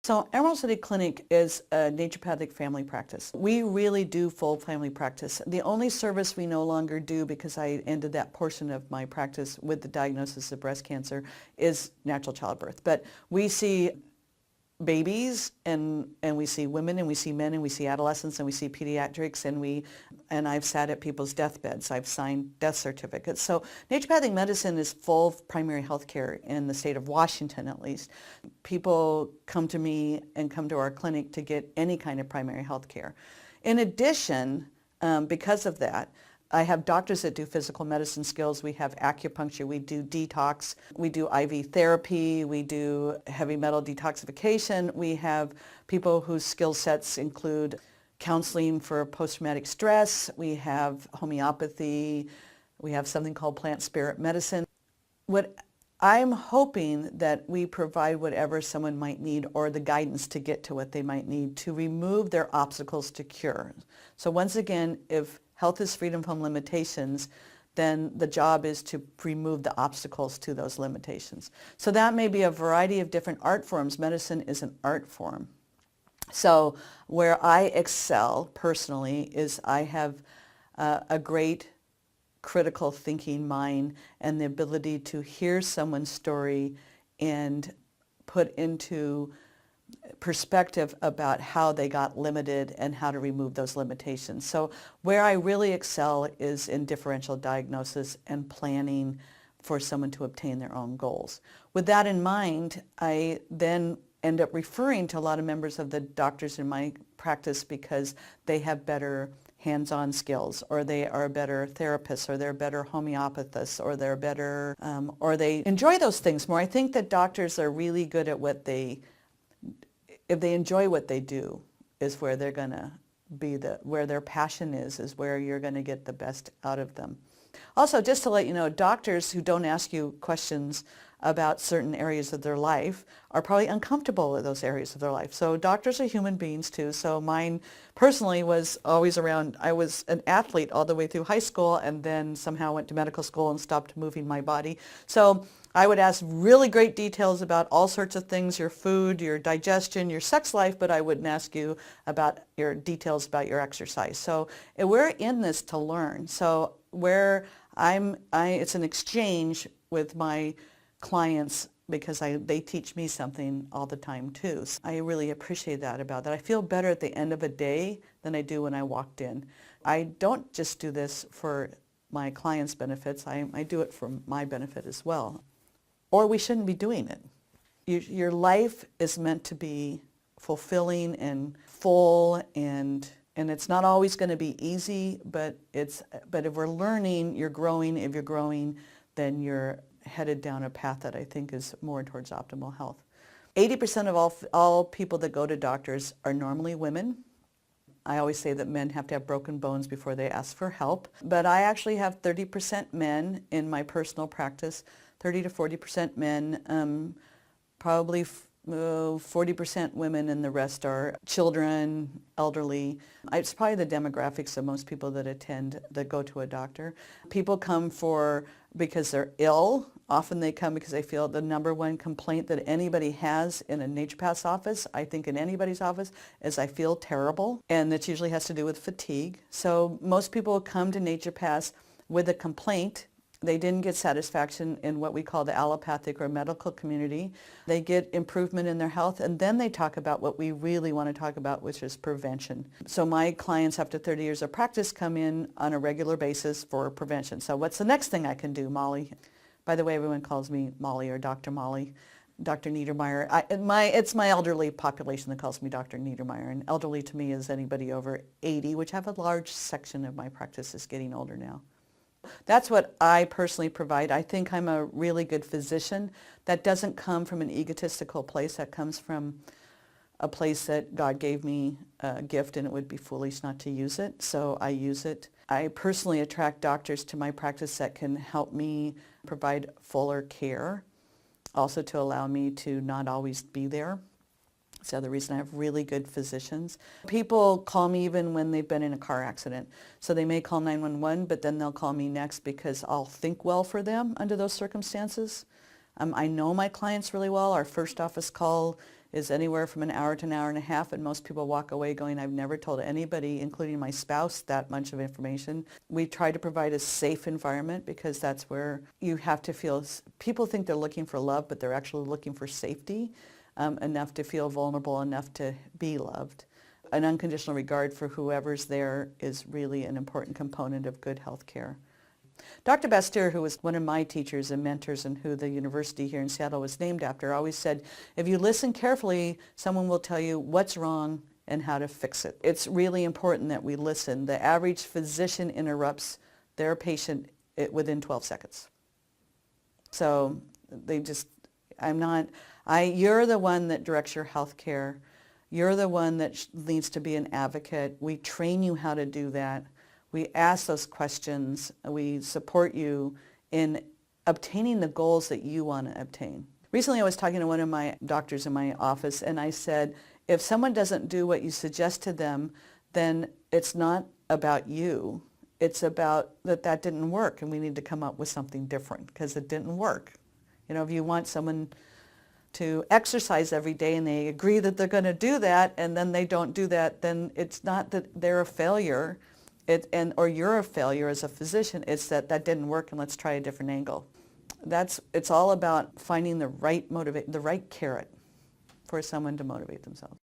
So Emerald City Clinic is a naturopathic family practice. We really do full family practice. The only service we no longer do, because I ended that portion of my practice with the diagnosis of breast cancer, is natural childbirth. But we see babies and we see women and we see men and we see adolescents and we see pediatrics and I've sat at people's deathbeds. I've signed death certificates. So naturopathic medicine is full primary health care in the state of Washington, at least. People come to me and come to our clinic to get any kind of primary health care. In addition, because of that, I have doctors that do physical medicine skills. We have acupuncture. We do detox. We do IV therapy. We do heavy metal detoxification. We have people whose skill sets include counseling for post-traumatic stress. We have homeopathy. We have something called plant spirit medicine. What I'm hoping that we provide whatever someone might need or the guidance to get to what they might need to remove their obstacles to cure. So once again, if health is freedom from limitations, then the job is to remove the obstacles to those limitations. So that may be a variety of different art forms. Medicine is an art form. So where I excel personally is I have a great critical thinking mind and the ability to hear someone's story and put into perspective about how they got limited and how to remove those limitations. So where I really excel is in differential diagnosis and planning for someone to obtain their own goals. With that in mind, I then end up referring to a lot of members of the doctors in my practice because they have better hands-on skills, or they are better therapists, or they're better homeopathists, or they're better, or they enjoy those things more. I think that doctors are really good at what if they enjoy what they do, is where they're going to be where their passion is where you're going to get the best out of them. Also, just to let you know, doctors who don't ask you questions about certain areas of their life are probably uncomfortable with those areas of their life. So doctors are human beings too. So mine personally was always around, I was an athlete all the way through high school and then somehow went to medical school and stopped moving my body. So I would ask really great details about all sorts of things, your food, your digestion, your sex life, but I wouldn't ask you about your details about your exercise. So we're in this to learn. So where it's an exchange with my clients because they teach me something all the time too. So I really appreciate that about that. I feel better at the end of a day than I do when I walked in. I don't just do this for my clients' benefits. I do it for my benefit as well. Or we shouldn't be doing it. Your life is meant to be fulfilling and full, and it's not always going to be easy, but if we're learning, you're growing. If you're growing, then you're headed down a path that I think is more towards optimal health. 80% of all people that go to doctors are normally women. I always say that men have to have broken bones before they ask for help, but I actually have 30% men in my personal practice, 30 to 40% men, probably 40% women, and the rest are children, elderly. It's probably the demographics of most people that go to a doctor. People come because they're ill. Often they come because they feel the number one complaint that anybody has in a naturopath's office, I think in anybody's office, is I feel terrible, and that usually has to do with fatigue. So most people come to naturopaths with a complaint. They didn't get satisfaction in what we call the allopathic or medical community. They get improvement in their health, and then they talk about what we really want to talk about, which is prevention. So my clients after 30 years of practice come in on a regular basis for prevention. So what's the next thing I can do, Molly? By the way, everyone calls me Molly or Dr. Molly. Dr. Niedermeyer. It's my elderly population that calls me Dr. Niedermeyer, and elderly to me is anybody over 80, which I have a large section of my practice is getting older now. That's what I personally provide. I think I'm a really good physician. That doesn't come from an egotistical place. That comes from a place that God gave me a gift, and it would be foolish not to use it, so I use it. I personally attract doctors to my practice that can help me provide fuller care, also to allow me to not always be there. That's the other reason I have really good physicians. People call me even when they've been in a car accident. So they may call 911, but then they'll call me next because I'll think well for them under those circumstances. I know my clients really well. Our first office call is anywhere from an hour to an hour and a half, and most people walk away going, I've never told anybody, including my spouse, that much of information. We try to provide a safe environment because that's where you have to feel, people think they're looking for love, but they're actually looking for safety, enough to feel vulnerable, enough to be loved. An unconditional regard for whoever's there is really an important component of good health care. Dr. Bastyr, who was one of my teachers and mentors and who the university here in Seattle was named after, always said, if you listen carefully, someone will tell you what's wrong and how to fix it. It's really important that we listen. The average physician interrupts their patient within 12 seconds. So you're the one that directs your health care. You're the one that needs to be an advocate. We train you how to do that. We ask those questions. We support you in obtaining the goals that you want to obtain. Recently I was talking to one of my doctors in my office, and I said, if someone doesn't do what you suggest to them, then it's not about you. It's about that didn't work, and we need to come up with something different because it didn't work. If you want someone to exercise every day and they agree that they're going to do that and then they don't do that, then it's not that they're a failure. Or you're a failure as a physician. It's that didn't work and let's try a different angle. It's all about finding the right carrot for someone to motivate themselves.